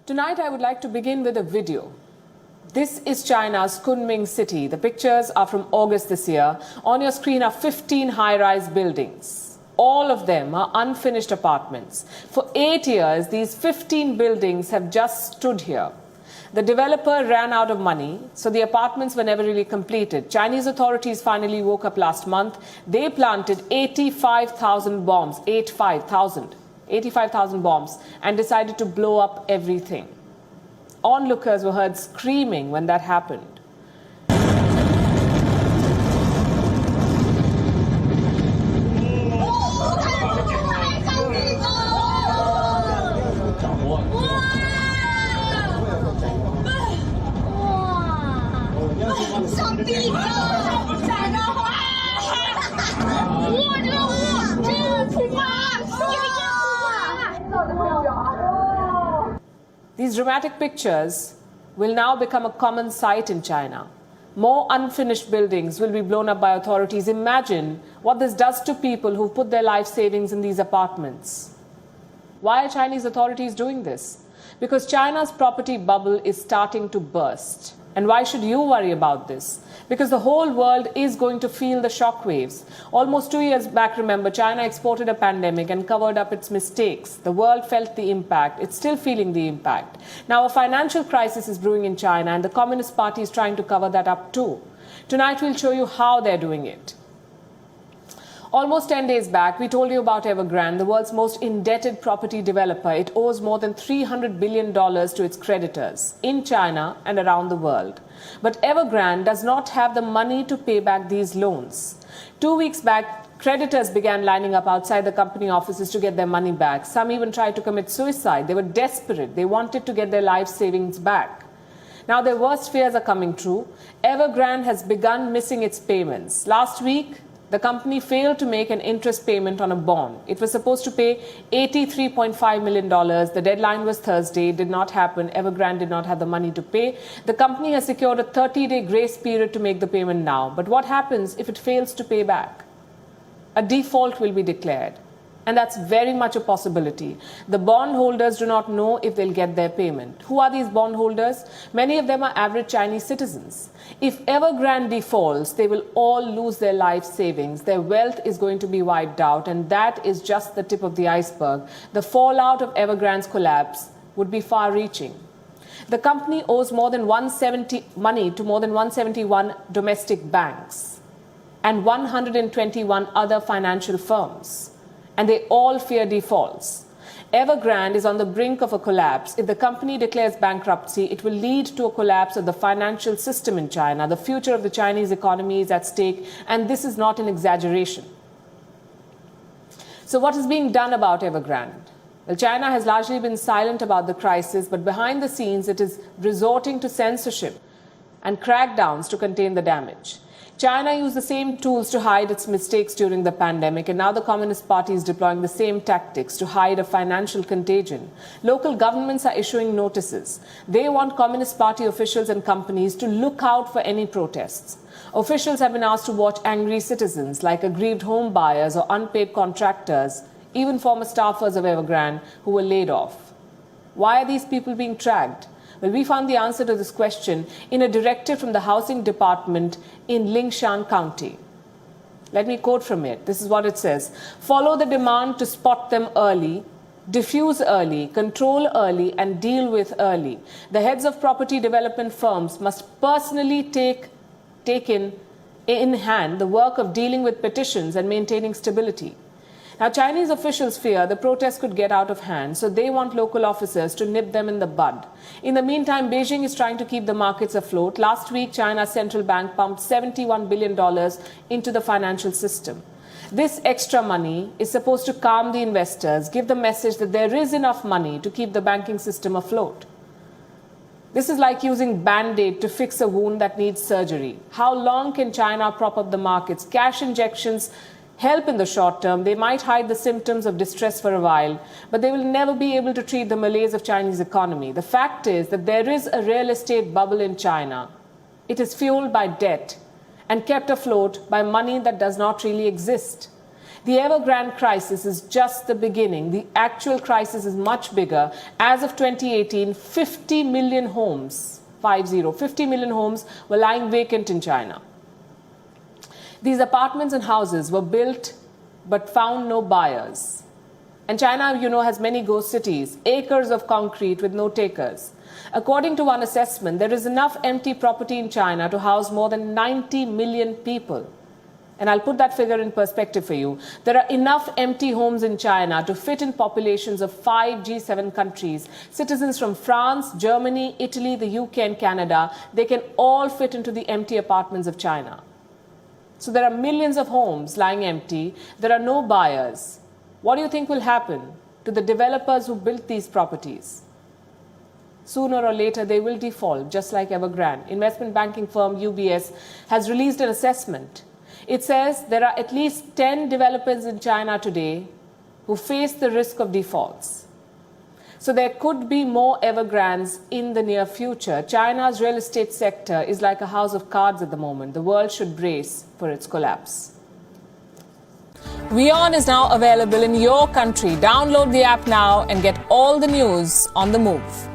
Tonight I would like to begin with a video. This is China's Kunming city. The pictures are from August this year. On your screen are 15 high-rise buildings. All of them are unfinished apartments. For 8 years, these 15 buildings have just stood here. The developer ran out of money, so the apartments were never really completed. Chinese authorities finally woke up last month. They planted 85,000 bombs, 85,000 bombs, and decided to blow up everything. Onlookers were heard screaming when that happened. These dramatic pictures will now become a common sight in China. More unfinished buildings will be blown up by authorities. Imagine what this does to people who put their life savings in these apartments. Why are Chinese authorities doing this? Because China's property bubble is starting to burst. And why should you worry about this? Because the whole world is going to feel the shockwaves. Almost 2 years back, remember, China exported a pandemic and covered up its mistakes. The world felt the impact. It's still feeling the impact. Now a financial crisis is brewing in China, and the Communist Party is trying to cover that up too. Tonight we'll show you how they're doing it. Almost 10 days back, we told you about Evergrande, the world's most indebted property developer. It owes more than $300 billion to its creditors in China and around the world. But Evergrande does not have the money to pay back these loans. 2 weeks back, creditors began lining up outside the company offices to get their money back. Some even tried to commit suicide. They were desperate. They wanted to get their life savings back. Now their worst fears are coming true. Evergrande has begun missing its payments. Last week, the company failed to make an interest payment on a bond. It was supposed to pay $83.5 million. The deadline was Thursday. It did not happen. Evergrande did not have the money to pay. The company has secured a 30-day grace period to make the payment now. But what happens if it fails to pay back? A default will be declared. And that's very much a possibility. The bondholders do not know if they'll get their payment. Who are these bondholders? Many of them are average Chinese citizens. If Evergrande defaults, they will all lose their life savings. Their wealth is going to be wiped out, and that is just the tip of the iceberg. The fallout of Evergrande's collapse would be far-reaching. The company owes money to more than 171 domestic banks and 121 other financial firms. And they all fear defaults. Evergrande is on the brink of a collapse. If the company declares bankruptcy, it will lead to a collapse of the financial system in China. The future of the Chinese economy is at stake, and this is not an exaggeration. So what is being done about Evergrande? Well, China has largely been silent about the crisis, but behind the scenes it is resorting to censorship and crackdowns to contain the damage. China used the same tools to hide its mistakes during the pandemic, and now the Communist Party is deploying the same tactics to hide a financial contagion. Local governments are issuing notices. They want Communist Party officials and companies to look out for any protests. Officials have been asked to watch angry citizens like aggrieved home buyers or unpaid contractors, even former staffers of Evergrande who were laid off. Why are these people being tracked? Well, we found the answer to this question in a directive from the Housing Department in Lingshan County. Let me quote from it. This is what it says. Follow the demand to spot them early, diffuse early, control early, and deal with early. The heads of property development firms must personally take in hand the work of dealing with petitions and maintaining stability. Now, Chinese officials fear the protests could get out of hand, so they want local officers to nip them in the bud. In the meantime, Beijing is trying to keep the markets afloat. Last week, China's central bank pumped $71 billion into the financial system. This extra money is supposed to calm the investors, give the message that there is enough money to keep the banking system afloat. This is like using Band-Aid to fix a wound that needs surgery. How long can China prop up the markets? Cash injections help in the short term. They might hide the symptoms of distress for a while, but they will never be able to treat the malaise of Chinese economy. The fact is that there is a real estate bubble in China. It is fueled by debt and kept afloat by money that does not really exist. The Evergrande crisis is just the beginning. The actual crisis is much bigger. As of 2018, 50 million homes, 50 million homes were lying vacant in China. These apartments and houses were built but found no buyers. And China, has many ghost cities, acres of concrete with no takers. According to one assessment, there is enough empty property in China to house more than 90 million people. And I'll put that figure in perspective for you. There are enough empty homes in China to fit in populations of 5 G7 countries. Citizens from France, Germany, Italy, the UK and Canada, they can all fit into the empty apartments of China. So there are millions of homes lying empty. There are no buyers. What do you think will happen to the developers who built these properties? Sooner or later, they will default, just like Evergrande. Investment banking firm UBS has released an assessment. It says there are at least 10 developers in China today who face the risk of defaults. So there could be more Evergrandes in the near future. China's real estate sector is like a house of cards at the moment. The world should brace for its collapse. WION is now available in your country. Download the app now and get all the news on the move.